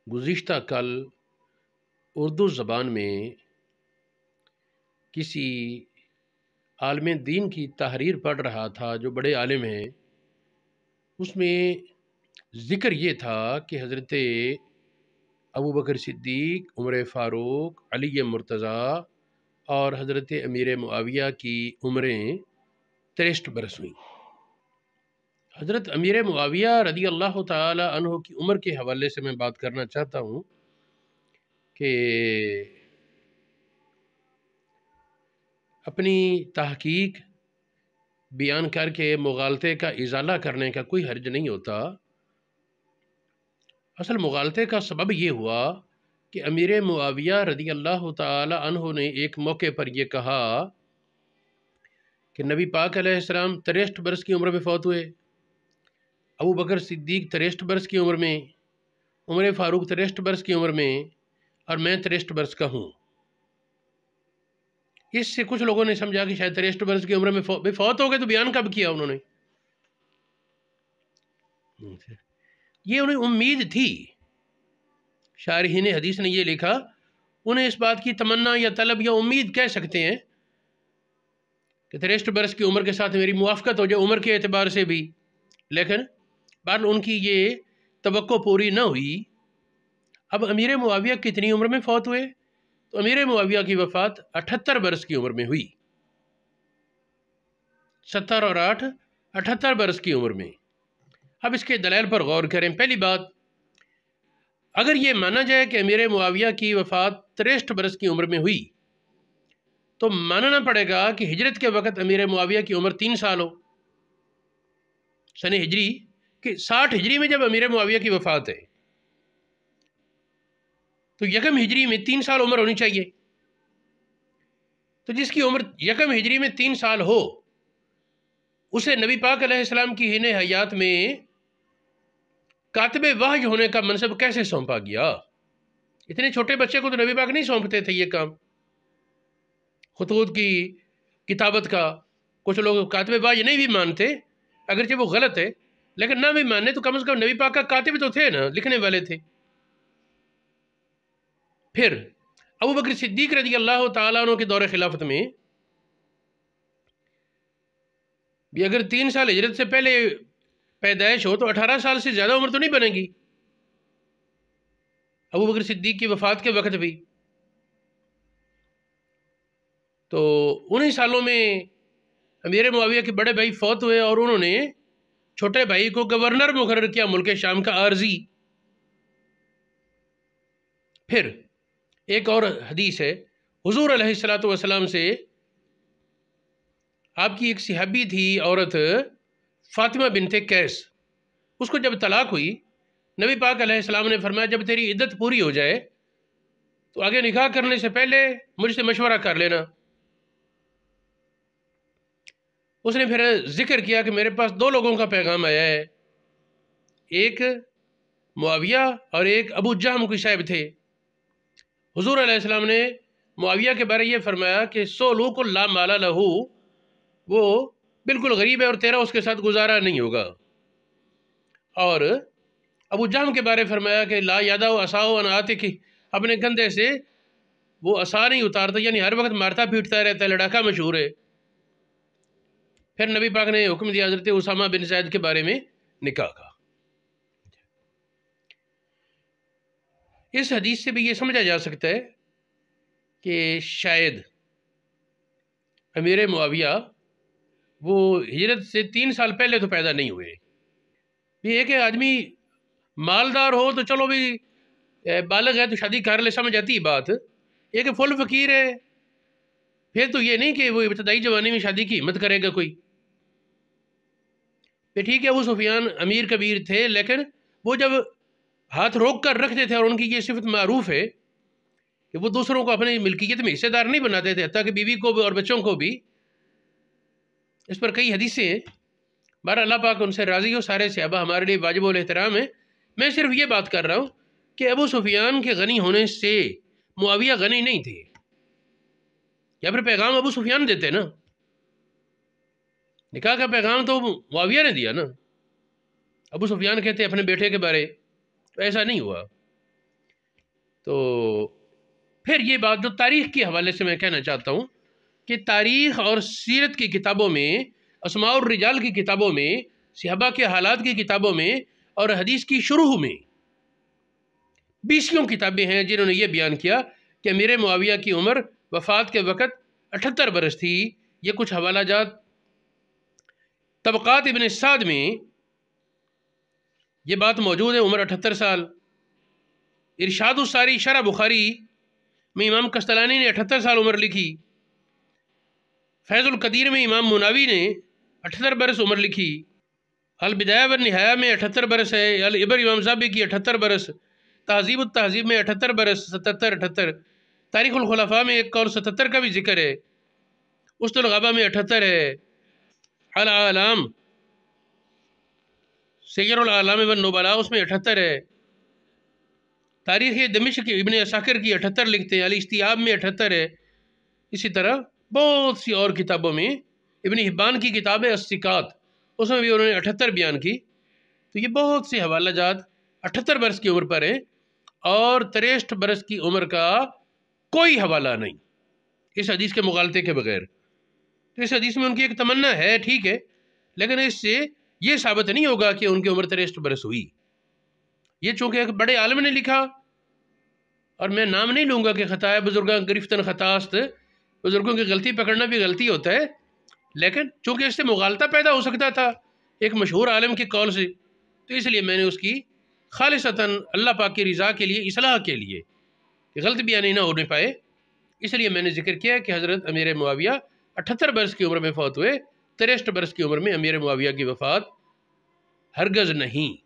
گزشتہ کل اردو زبان میں کسی عالم دین کی تحریر پڑھ رہا تھا جو بڑے عالم ہیں. اس میں ذکر یہ تھا کہ حضرت ابوبکر صدیق، عمر فاروق، علی مرتضیٰ اور حضرت امیر معاویہ کی عمریں 63 برس ہوئیں. حضرت امیر معاویہ رضی اللہ تعالی عنہ کی عمر کے حوالے سے میں بات کرنا چاہتا ہوں کہ اپنی تحقیق بیان کر کے مغالطے کا ازالہ کرنے کا کوئی حرج نہیں ہوتا. اصل مغالطے کا سبب یہ ہوا کہ امیر معاویہ رضی اللہ تعالی عنہ نے ایک موقع پر یہ کہا کہ نبی پاک علیہ السلام 63 برس کی عمر میں فوت ہوئے، ابو بکر صدیق 63 برس کی عمر میں، عمر فاروق 63 برس کی عمر میں، اور میں 63 برس کا ہوں. اس سے کچھ لوگوں نے سمجھا کہ شاید 63 برس کی عمر میں فوت ہو گئے تو بیان کب کیا انہوں نے؟ یہ انہیں امید تھی. شارحین حدیث نے یہ لکھا، انہیں اس بات کی تمنا یا طلب یا امید کہہ سکتے ہیں کہ 63 برس کی عمر کے ساتھ میری موافقت ہو جائے عمر کے اعتبار سے بھی، لیکن بعد ان کی یہ توقع پوری نہ ہوئی. اب امیر معاویہ کتنی عمر میں فوت ہوئے؟ تو امیر معاویہ کی وفات 78 برس کی عمر میں ہوئی. 70 اور 8 78 برس کی عمر میں. اب اس کے دلائل پر غور کریں. پہلی بات، اگر یہ مانا جائے کہ امیر معاویہ کی وفات 63 برس کی عمر میں ہوئی تو ماننا پڑے گا کہ ہجرت کے وقت امیر معاویہ کی عمر 3 سال ہو. سن ہجری کہ 60 ہجری میں جب امیر معاویہ کی وفات ہے تو یکم ہجری میں 3 سال عمر ہونی چاہیے. تو جس کی عمر یکم ہجری میں 3 سال ہو اسے نبی پاک علیہ السلام کی حین حیات میں کاتب وحی ہونے کا منصب کیسے سونپا گیا؟ اتنے چھوٹے بچے کو تو نبی پاک نہیں سونپتے تھے یہ کام، خطوط کی کتابت کا. کچھ لوگ کاتب وحی نہیں بھی مانتے، اگرچہ وہ غلط ہے، لیکن نہ بھی ماننے تو کم از کم نبی پاک کا کاتب تو تھے نا، لکھنے والے تھے. پھر ابو بکر صدیق رضی اللہ تعالیٰ عنہ کے دور خلافت میں بھی اگر 3 سال ہجرت سے پہلے پیدائش ہو تو 18 سال سے زیادہ عمر تو نہیں بنے گی ابو بکر صدیق کی وفات کے وقت بھی. تو انہی سالوں میں امیر معاویہ کے بڑے بھائی فوت ہوئے اور انہوں نے چھوٹے بھائی کو گورنر مقرر کیا ملک شام کا عارضی. پھر ایک اور حدیث ہے حضور علیہ الصلوۃ سے، آپ کی ایک صحابی تھی عورت فاطمہ بنت قیس، اس کو جب طلاق ہوئی نبی پاک علیہ السلام نے فرمایا جب تیری عدت پوری ہو جائے تو آگے نکاح کرنے سے پہلے مجھ سے مشورہ کر لینا. اس نے پھر ذکر کیا کہ میرے پاس 2 لوگوں کا پیغام آیا ہے، ایک معاویہ اور ایک ابو جہم کے صاحب تھے. حضور علیہ السلام نے معاویہ کے بارے یہ فرمایا کہ سولوک لا مال لہو، وہ بالکل غریب ہے اور تیرا اس کے ساتھ گزارا نہیں ہوگا. اور ابو جہم کے بارے فرمایا کہ لا یادا و عصاؤ ان عاتقہ، اپنے کندھے سے وہ عصا نہیں اتارتا، یعنی ہر وقت مارتا پیٹتا رہتا ہے، لڑاکا مشہور ہے. پھر نبی پاک نے حکم دیا حضرت اسامہ بن زید کے بارے میں نکاح کا. اس حدیث سے بھی یہ سمجھا جا سکتا ہے کہ شاید امیر معاویہ وہ ہجرت سے 3 سال پہلے تو پیدا نہیں ہوئے. یہ ہے کہ آدمی مالدار ہو تو چلو بھی بالغ ہے تو شادی کر لے، سمجھ آتی بات. یہ کہ فل فقیر ہے پھر تو یہ نہیں کہ وہ ابتدائی جوانی میں شادی کی ہمت کرے گا کوئی. پھر ٹھیک ہے ابو سفیان امیر کبیر تھے، لیکن وہ جب ہاتھ روک کر رکھتے تھے، اور ان کی یہ صفت معروف ہے کہ وہ دوسروں کو اپنی ملکیت میں حصے دار نہیں بناتے تھے، حتیٰ کہ بیوی کو بھی اور بچوں کو بھی. اس پر کئی حدیثیں ہیں. بہرحال اللہ پاک ان سے راضی ہو. سارے صحابہ ہمارے لیے واجب الاحترام ہیں. میں صرف یہ بات کر رہا ہوں کہ ابو سفیان کے غنی ہونے سے معاویہ غنی نہیں تھے، یا پھر پیغام ابو سفیان دیتے نا، نکاح کا پیغام تو معاویہ نے دیا نا. ابو سفیان کہتے اپنے بیٹے کے بارے، تو ایسا نہیں ہوا. تو پھر یہ بات جو تاریخ کے حوالے سے میں کہنا چاہتا ہوں کہ تاریخ اور سیرت کی کتابوں میں، اسماء الرجال کی کتابوں میں، صحابہ کے حالات کی کتابوں میں اور حدیث کی شروح میں 20 کتابیں ہیں جنہوں نے یہ بیان کیا کہ امیر معاویہ کی عمر وفات کے وقت 78 برس تھی۔ یہ کچھ حوالہ جات طبقات ابن سعد میں یہ بات موجود ہے، عمر 78 سال۔ ارشاد الساری شرح بخاری میں امام قسطلانی نے 78 سال عمر لکھی۔ فیض القدیر میں امام مناوی نے 78 برس عمر لکھی۔ البدایہ والنہایہ میں 78 برس ہے۔ العبر امام زابی کی 78 برس۔ تہذیب التہذیب میں 78 برس، 77 تاریخ الخلفاء میں ایک اور 77 کا بھی ذکر ہے۔ اسد الغابہ میں 78 ہے۔ العالم سیر العالم والنبلاء اس میں 78 ہے۔ تاریخ دمشق ابن عساکر کی 78 لکھتے ہیں۔ الاستیاب میں 78 ہے۔ اسی طرح بہت سی اور کتابوں میں، ابن حبان کی کتاب ہے الثقات، اس میں بھی انہوں نے 78 بیان کی۔ تو یہ بہت سے حوالہ جات 78 برس کی عمر پر ہیں اور 63 برس کی عمر کا کوئی حوالہ نہیں اس حدیث کے مغالطے کے بغیر۔ تو اس حدیث میں ان کی ایک تمنا ہے، ٹھیک ہے، لیکن اس سے یہ ثابت نہیں ہوگا کہ ان کی عمر 63 برس ہوئی۔ یہ چونکہ ایک بڑے عالم نے لکھا، اور میں نام نہیں لوں گا کہ خطائے بزرگاں گرفتن خطاست، بزرگوں کی غلطی پکڑنا بھی غلطی ہوتا ہے، لیکن چونکہ اس سے مغالطہ پیدا ہو سکتا تھا ایک مشہور عالم کے قول سے، تو اس لیے میں نے اس کی خالصتاً اللہ پاک کی رضا کے لیے، اصلاح کے لیے، کہ غلط بیانی نہ ہونے پائے، اس لیے میں نے ذکر کیا کہ حضرت امیر معاویہ 78 برس کی عمر میں فوت ہوئے۔ 63 برس کی عمر میں امیر معاویہ کی وفات ہرگز نہیں۔